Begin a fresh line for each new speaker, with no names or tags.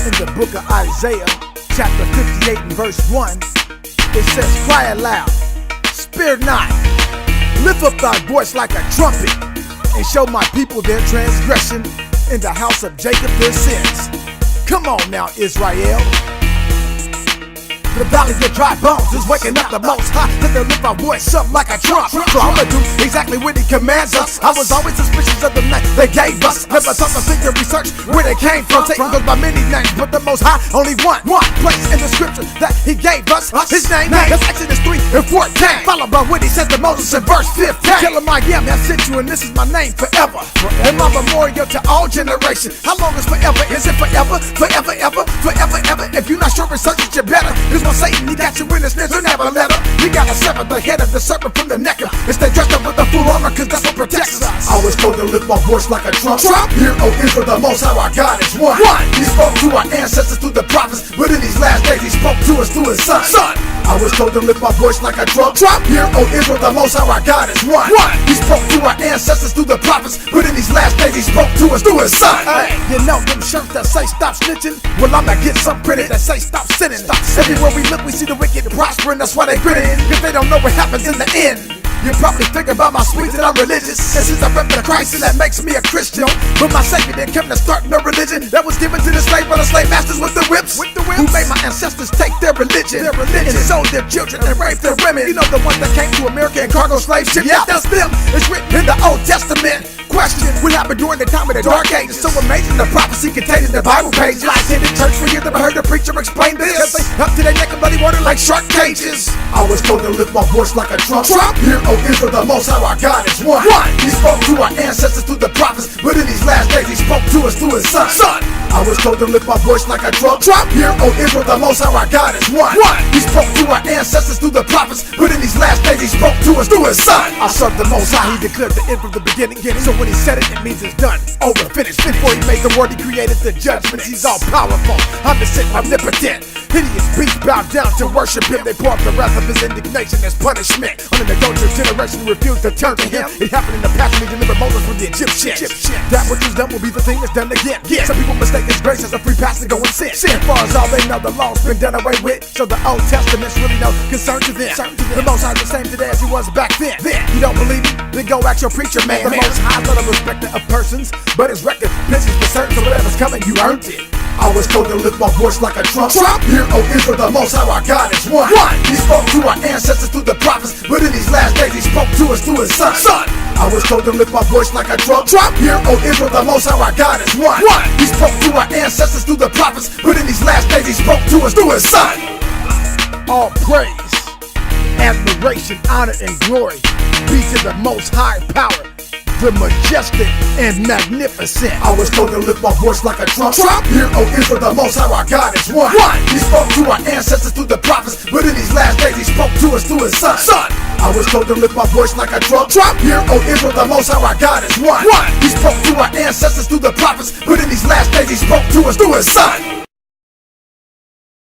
In the book of Isaiah, chapter 58 and verse 1, it says, cry aloud, spare not, lift up thy voice like a trumpet, and show my people their transgression, in the house of Jacob their sins. Come on now, Israel. The valley of dry bones is waking up the most high. Let them lift my voice up like a trump. So I'ma do exactly what he commands us. I was always suspicious of the name they gave us. Never thought to think and research where they came from. Satan goes by many names, but the most high only one place in the scripture that he gave us. His name is Exodus 3 and 14, followed by what he said to Moses in verse 15. Tell him I am, I sent you, and this is my name forever. And my memorial to all generations. How long is forever? Is it forever? Forever, ever, forever, ever. If you're not sure, research it, you better. Cause Satan, he got you in his snare, so never let him. We gotta sever the head of the serpent from the neck. Instead dressed up with the full armor, cause that's what protects us. I was told to lift my voice like a trump. Hear, O Israel, the most high our God is one. He spoke to our ancestors through the prophets, but in these last days he spoke to us through his son. I was told to lift my voice like a trump. Hear, O Israel, the most high our God is one. He spoke to our ancestors through the prophets, but in these last days he spoke to us through his son. Hey, you know them shirts that say stop snitching? Well, I'ma get some credit that say stop sinning. Everywhere we look, we see the wicked prospering, that's why they grinning, cause they don't know what happens in the end. You probably think about my speech that I'm religious, and since I rep the Christ, and that makes me a Christian. But my Savior didn't come to start no religion that was given to the slave by the slave masters with the whips. Who made my ancestors take their religion and sold their children and raped their women. You know the ones that came to America in cargo slave ships? Yeah, that's them. It's written in the Old Testament. Question, what happened during the time of the Dark Ages? So amazing, the prophecy contained in the Bible pages. I attended church for years, never heard a preacher explain this. Cause they up to their neck in bloody water like shark cages. I was told to lift my voice like a trump. Hear, O Israel, the most high our God is one. He spoke to our ancestors through the prophets, but in these last days he spoke to us through his son. I was told to lift my voice like a trump. Hear, O Israel, the most high our God is one. He spoke to our ancestors through the prophets, but in these last days he spoke to us through his son. I serve the most high, he declared the end from the beginning. So when he said it, it means it's done, over, finished. Before he made the world, he created the judgments. He's all powerful, omniscient, omnipotent. Hideous beasts bow down to worship him. They pour up the wrath of his indignation as punishment on an adulterous generation who refused to turn to him. It happened in the past when he delivered Moses from the Egyptians. That which was done will be the thing that's done again. Some people mistake his grace as a free pass to go and sin. As far as all they know, the law's been done away with, so the Old Testament's really no concern to them. The Most High is the same today as he was back then. You don't believe me? Then go ask your preacher, man. The Most High is not a respecter of persons, but his recompense is for certain, so whatever's coming, you earned it. I was told to lift my voice like a trump. Hear, O Israel, the most high our God is one. He spoke to our ancestors through the prophets, but in these last days he spoke to us through his son. I was told to lift my voice like a trump. Hear, O Israel, the most high our God is one. He spoke to our ancestors through the prophets, but in these last days he spoke to us through his son. All praise, admiration, honor, and glory be to the most high power, the majestic and magnificent. I was told to lift my voice like a trump. Hear, O Israel, the most high our God is one. He spoke to our ancestors through the prophets, but in these last days he spoke to us through his son. I was told to lift my voice like a trump. Hear, O Israel, the most high our God is one. He spoke to our ancestors through the prophets, but in these last days he spoke to us through his son.